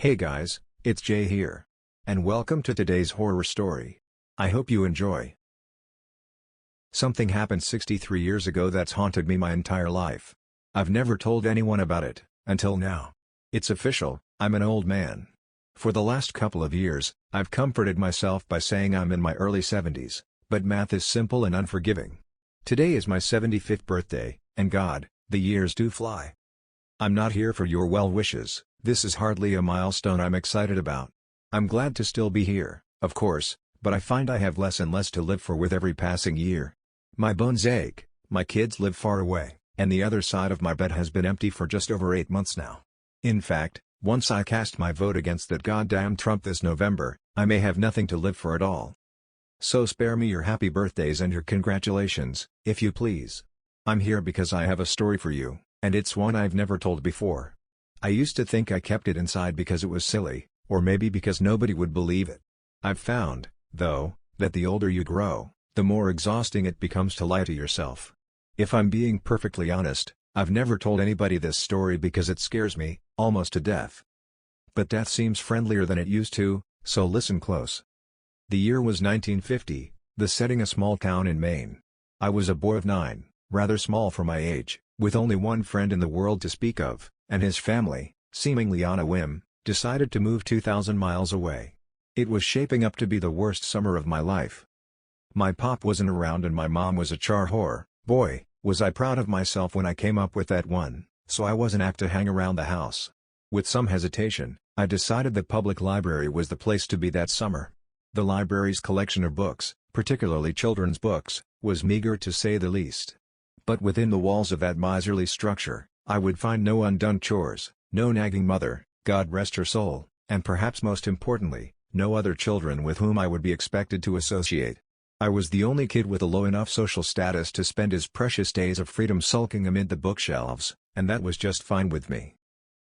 Hey guys, it's Jay here. And welcome to today's horror story. I hope you enjoy. Something happened 63 years ago that's haunted me my entire life. I've never told anyone about it, until now. It's official, I'm an old man. For the last couple of years, I've comforted myself by saying I'm in my early 70s, but math is simple and unforgiving. Today is my 75th birthday, and God, the years do fly. I'm not here for your well wishes. This is hardly a milestone I'm excited about. I'm glad to still be here, of course, but I find I have less and less to live for with every passing year. My bones ache, my kids live far away, and the other side of my bed has been empty for just over 8 months now. In fact, once I cast my vote against that goddamn Trump this November, I may have nothing to live for at all. So spare me your happy birthdays and your congratulations, if you please. I'm here because I have a story for you, and it's one I've never told before. I used to think I kept it inside because it was silly, or maybe because nobody would believe it. I've found, though, that the older you grow, the more exhausting it becomes to lie to yourself. If I'm being perfectly honest, I've never told anybody this story because it scares me, almost to death. But death seems friendlier than it used to, so listen close. The year was 1950, the setting a small town in Maine. I was a boy of 9, rather small for my age, with only one friend in the world to speak of, and his family, seemingly on a whim, decided to move 2,000 miles away. It was shaping up to be the worst summer of my life. My pop wasn't around and my mom was a char whore. Boy, was I proud of myself when I came up with that one, so I wasn't apt to hang around the house. With some hesitation, I decided the public library was the place to be that summer. The library's collection of books, particularly children's books, was meager to say the least. But within the walls of that miserly structure, I would find no undone chores, no nagging mother, God rest her soul, and perhaps most importantly, no other children with whom I would be expected to associate. I was the only kid with a low enough social status to spend his precious days of freedom sulking amid the bookshelves, and that was just fine with me.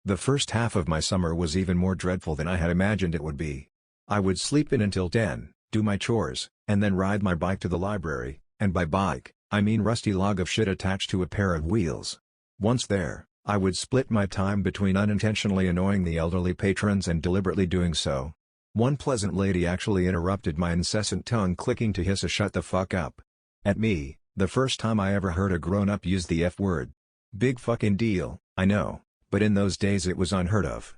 The first half of my summer was even more dreadful than I had imagined it would be. I would sleep in until 10, do my chores, and then ride my bike to the library, and by bike, I mean rusty log of shit attached to a pair of wheels. Once there, I would split my time between unintentionally annoying the elderly patrons and deliberately doing so. One pleasant lady actually interrupted my incessant tongue clicking to hiss a "shut the fuck up" at me, the first time I ever heard a grown-up use the F word. Big fucking deal, I know, but in those days it was unheard of.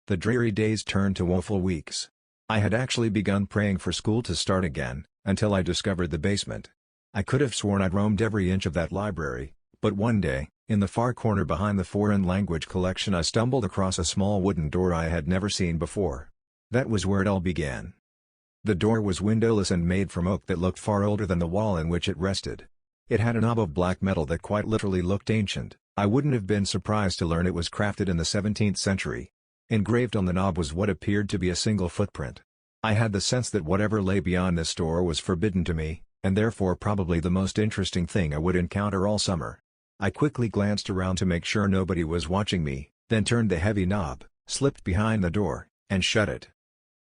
The dreary days turned to woeful weeks. I had actually begun praying for school to start again, until I discovered the basement. I could have sworn I'd roamed every inch of that library, but one day, in the far corner behind the foreign language collection I stumbled across a small wooden door I had never seen before. That was where it all began. The door was windowless and made from oak that looked far older than the wall in which it rested. It had a knob of black metal that quite literally looked ancient. I wouldn't have been surprised to learn it was crafted in the 17th century. Engraved on the knob was what appeared to be a single footprint. I had the sense that whatever lay beyond this door was forbidden to me, and therefore probably the most interesting thing I would encounter all summer. I quickly glanced around to make sure nobody was watching me, then turned the heavy knob, slipped behind the door, and shut it.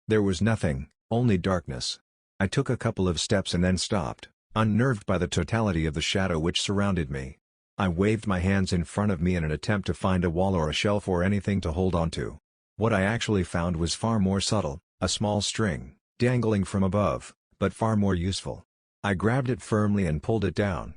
There was nothing, only darkness. I took a couple of steps and then stopped, unnerved by the totality of the shadow which surrounded me. I waved my hands in front of me in an attempt to find a wall or a shelf or anything to hold onto. What I actually found was far more subtle, a small string, dangling from above, but far more useful. I grabbed it firmly and pulled it down.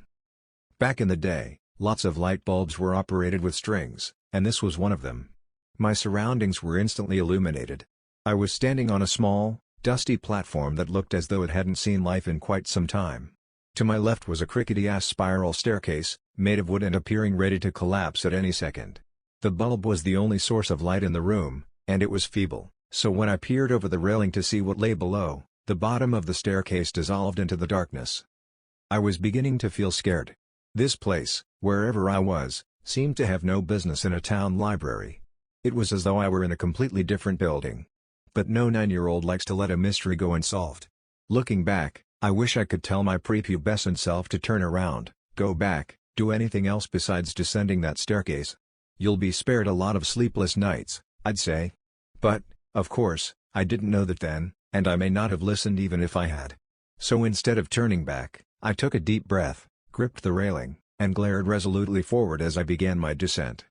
Back in the day, lots of light bulbs were operated with strings, and this was one of them. My surroundings were instantly illuminated. I was standing on a small, dusty platform that looked as though it hadn't seen life in quite some time. To my left was a crickety-ass spiral staircase, made of wood and appearing ready to collapse at any second. The bulb was the only source of light in the room, and it was feeble, so when I peered over the railing to see what lay below, the bottom of the staircase dissolved into the darkness. I was beginning to feel scared. This place, wherever I was, seemed to have no business in a town library. It was as though I were in a completely different building. But no 9-year-old likes to let a mystery go unsolved. Looking back, I wish I could tell my prepubescent self to turn around, go back, do anything else besides descending that staircase. You'll be spared a lot of sleepless nights, I'd say. But, of course, I didn't know that then, and I may not have listened even if I had. So instead of turning back, I took a deep breath, gripped the railing, and glared resolutely forward as I began my descent.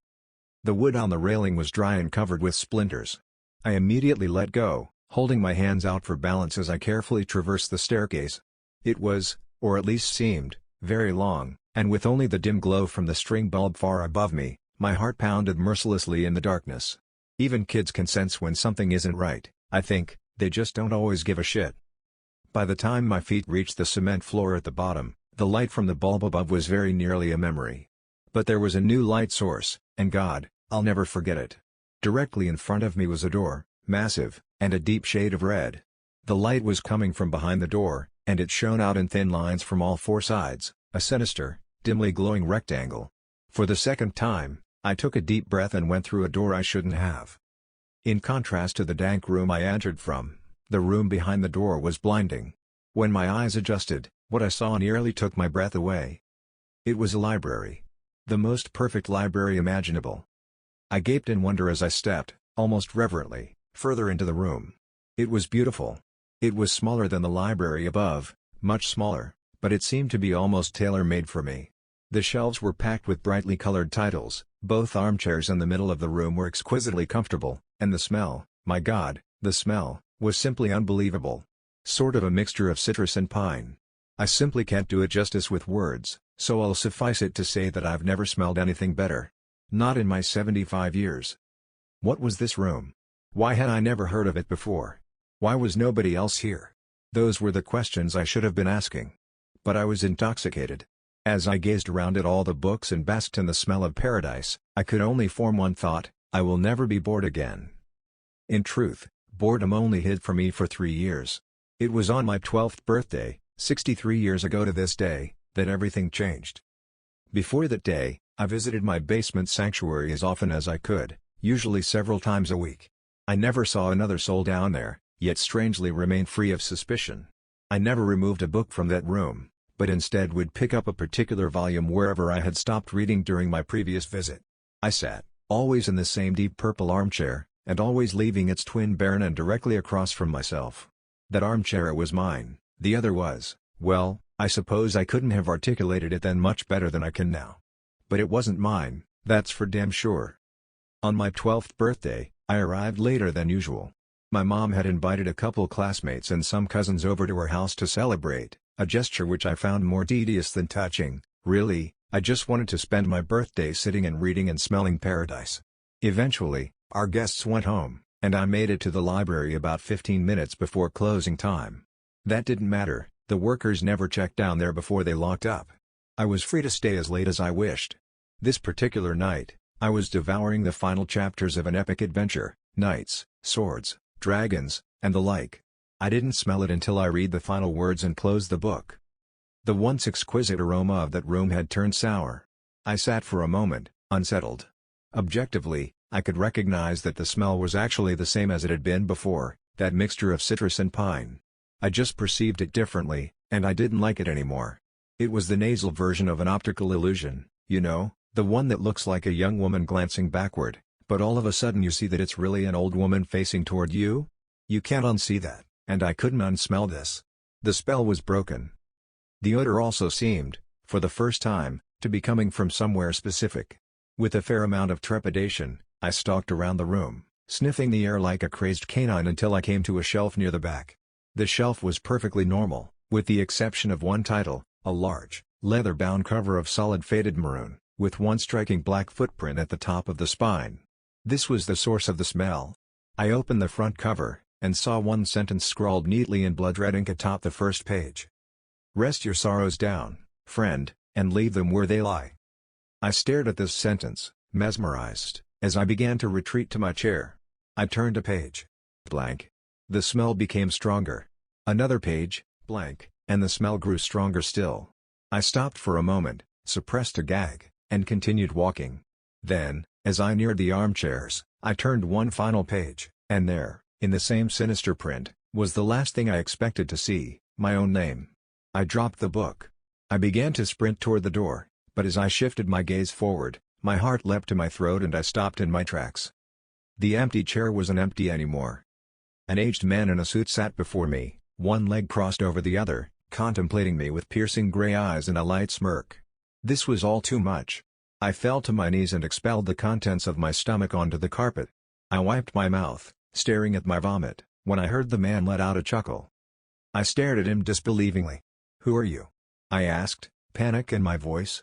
The wood on the railing was dry and covered with splinters. I immediately let go, holding my hands out for balance as I carefully traversed the staircase. It was, or at least seemed, very long, and with only the dim glow from the string bulb far above me, my heart pounded mercilessly in the darkness. Even kids can sense when something isn't right, I think, they just don't always give a shit. By the time my feet reached the cement floor at the bottom, the light from the bulb above was very nearly a memory. But there was a new light source, and God, I'll never forget it. Directly in front of me was a door, massive, and a deep shade of red. The light was coming from behind the door, and it shone out in thin lines from all four sides, a sinister, dimly glowing rectangle. For the second time, I took a deep breath and went through a door I shouldn't have. In contrast to the dank room I entered from, the room behind the door was blinding. When my eyes adjusted, what I saw nearly took my breath away. It was a library. The most perfect library imaginable. I gaped in wonder as I stepped, almost reverently, further into the room. It was beautiful. It was smaller than the library above, much smaller, but it seemed to be almost tailor-made for me. The shelves were packed with brightly colored titles, both armchairs in the middle of the room were exquisitely comfortable, and the smell, my God, the smell, was simply unbelievable. Sort of a mixture of citrus and pine. I simply can't do it justice with words, so I'll suffice it to say that I've never smelled anything better. Not in my 75 years. What was this room? Why had I never heard of it before? Why was nobody else here? Those were the questions I should have been asking. But I was intoxicated. As I gazed around at all the books and basked in the smell of paradise, I could only form one thought: I will never be bored again. In truth, boredom only hid from me for 3 years. It was on my 12th birthday, 63 years ago to this day, that everything changed. Before that day, I visited my basement sanctuary as often as I could, usually several times a week. I never saw another soul down there, yet strangely remained free of suspicion. I never removed a book from that room, but instead would pick up a particular volume wherever I had stopped reading during my previous visit. I sat, always in the same deep purple armchair, and always leaving its twin barren and directly across from myself. That armchair was mine, the other was, well, I suppose I couldn't have articulated it then much better than I can now. But it wasn't mine, that's for damn sure. On my 12th birthday, I arrived later than usual. My mom had invited a couple classmates and some cousins over to her house to celebrate, a gesture which I found more tedious than touching. Really, I just wanted to spend my birthday sitting and reading and smelling paradise. Eventually, our guests went home, and I made it to the library about 15 minutes before closing time. That didn't matter, the workers never checked down there before they locked up. I was free to stay as late as I wished. This particular night, I was devouring the final chapters of an epic adventure, knights, swords, dragons, and the like. I didn't smell it until I read the final words and closed the book. The once exquisite aroma of that room had turned sour. I sat for a moment, unsettled. Objectively, I could recognize that the smell was actually the same as it had been before, that mixture of citrus and pine. I just perceived it differently, and I didn't like it anymore. It was the nasal version of an optical illusion, you know, the one that looks like a young woman glancing backward, but all of a sudden you see that it's really an old woman facing toward you? You can't unsee that, and I couldn't unsmell this. The spell was broken. The odor also seemed, for the first time, to be coming from somewhere specific. With a fair amount of trepidation, I stalked around the room, sniffing the air like a crazed canine until I came to a shelf near the back. The shelf was perfectly normal, with the exception of one title, a large, leather-bound cover of solid faded maroon, with one striking black footprint at the top of the spine. This was the source of the smell. I opened the front cover, and saw one sentence scrawled neatly in blood red ink atop the first page. "Rest your sorrows down, friend, and leave them where they lie." I stared at this sentence, mesmerized, as I began to retreat to my chair. I turned a page. Blank. The smell became stronger. Another page, blank, and the smell grew stronger still. I stopped for a moment, suppressed a gag, and continued walking. Then, as I neared the armchairs, I turned one final page, and there, in the same sinister print, was the last thing I expected to see, my own name. I dropped the book. I began to sprint toward the door, but as I shifted my gaze forward, my heart leapt to my throat and I stopped in my tracks. The empty chair wasn't empty anymore. An aged man in a suit sat before me, one leg crossed over the other, contemplating me with piercing gray eyes and a light smirk. This was all too much. I fell to my knees and expelled the contents of my stomach onto the carpet. I wiped my mouth, staring at my vomit, when I heard the man let out a chuckle. I stared at him disbelievingly. "Who are you?" I asked, panic in my voice.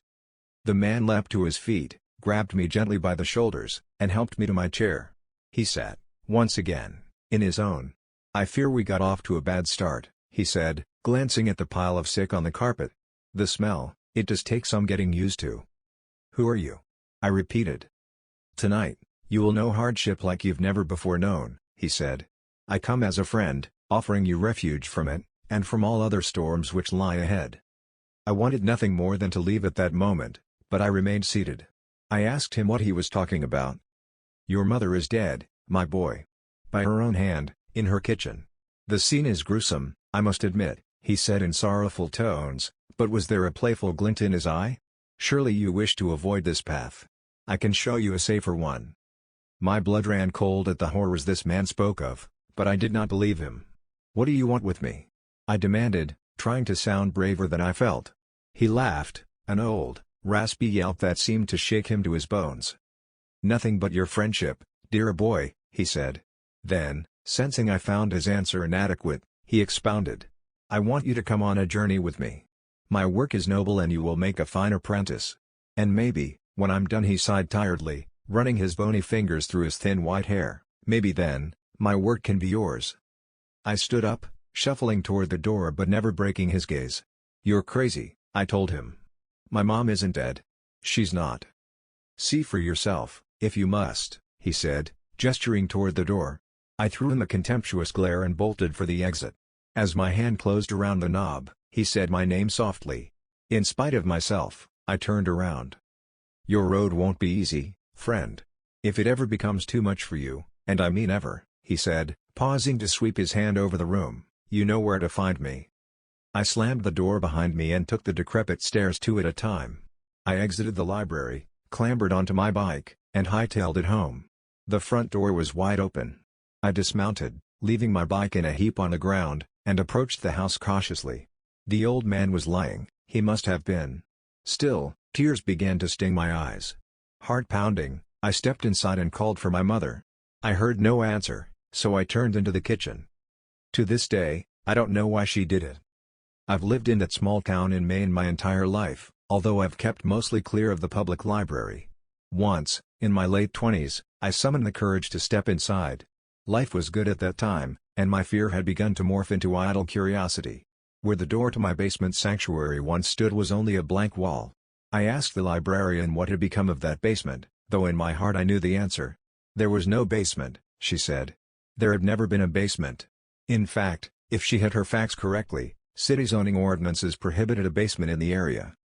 The man leapt to his feet, grabbed me gently by the shoulders, and helped me to my chair. He sat, once again, in his own. "I fear we got off to a bad start," he said, glancing at the pile of sick on the carpet. "The smell, it does take some getting used to." "Who are you?" I repeated. "Tonight, you will know hardship like you've never before known," he said. "I come as a friend, offering you refuge from it, and from all other storms which lie ahead." I wanted nothing more than to leave at that moment, but I remained seated. I asked him what he was talking about. "Your mother is dead, my boy. By her own hand, in her kitchen. The scene is gruesome, I must admit," he said in sorrowful tones, but was there a playful glint in his eye? "Surely you wish to avoid this path. I can show you a safer one." My blood ran cold at the horrors this man spoke of, but I did not believe him. "What do you want with me?" I demanded, trying to sound braver than I felt. He laughed, an old, raspy yelp that seemed to shake him to his bones. "Nothing but your friendship, dear boy," he said. Then, sensing I found his answer inadequate, he expounded. "I want you to come on a journey with me. My work is noble and you will make a fine apprentice. And maybe, when I'm done," he sighed tiredly, running his bony fingers through his thin white hair, "maybe then, my work can be yours." I stood up, shuffling toward the door but never breaking his gaze. "You're crazy," I told him. "My mom isn't dead. She's not." "See for yourself, if you must," he said, gesturing toward the door. I threw him a contemptuous glare and bolted for the exit. As my hand closed around the knob, he said my name softly. In spite of myself, I turned around. "Your road won't be easy, friend. If it ever becomes too much for you, and I mean ever," he said, pausing to sweep his hand over the room, "you know where to find me." I slammed the door behind me and took the decrepit stairs two at a time. I exited the library, clambered onto my bike, and hightailed it home. The front door was wide open. I dismounted, leaving my bike in a heap on the ground, and approached the house cautiously. The old man was lying, he must have been. Still, tears began to sting my eyes. Heart pounding, I stepped inside and called for my mother. I heard no answer, so I turned into the kitchen. To this day, I don't know why she did it. I've lived in that small town in Maine my entire life, although I've kept mostly clear of the public library. Once, in my late 20s, I summoned the courage to step inside. Life was good at that time, and my fear had begun to morph into idle curiosity. Where the door to my basement sanctuary once stood was only a blank wall. I asked the librarian what had become of that basement, though in my heart I knew the answer. "There was no basement," she said. There had never been a basement. In fact, if she had her facts correctly, city zoning ordinances prohibited a basement in the area.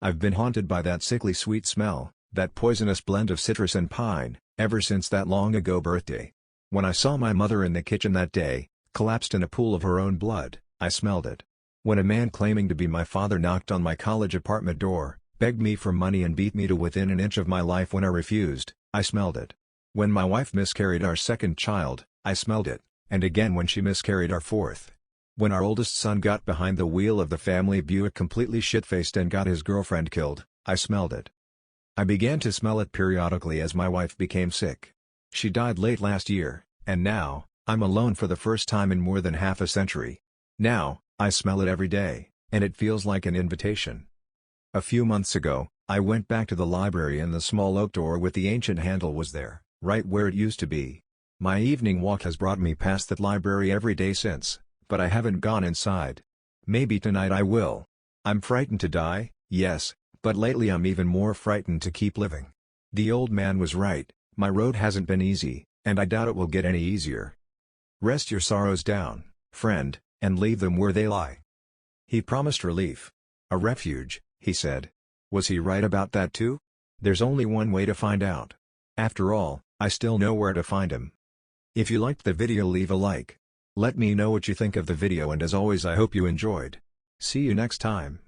I've been haunted by that sickly sweet smell, that poisonous blend of citrus and pine, ever since that long ago birthday. When I saw my mother in the kitchen that day, collapsed in a pool of her own blood, I smelled it. When a man claiming to be my father knocked on my college apartment door, begged me for money and beat me to within an inch of my life when I refused, I smelled it. When my wife miscarried our second child, I smelled it, and again when she miscarried our fourth. When our oldest son got behind the wheel of the family Buick completely shit-faced and got his girlfriend killed, I smelled it. I began to smell it periodically as my wife became sick. She died late last year, and now, I'm alone for the first time in more than half a century. Now, I smell it every day, and it feels like an invitation. A few months ago, I went back to the library and the small oak door with the ancient handle was there, right where it used to be. My evening walk has brought me past that library every day since, but I haven't gone inside. Maybe tonight I will. I'm frightened to die, yes, but lately I'm even more frightened to keep living. The old man was right, my road hasn't been easy, and I doubt it will get any easier. Rest your sorrows down, friend, and leave them where they lie. He promised relief. A refuge, he said. Was he right about that too? There's only one way to find out. After all, I still know where to find him. If you liked the video, leave a like. Let me know what you think of the video, and as always I hope you enjoyed. See you next time.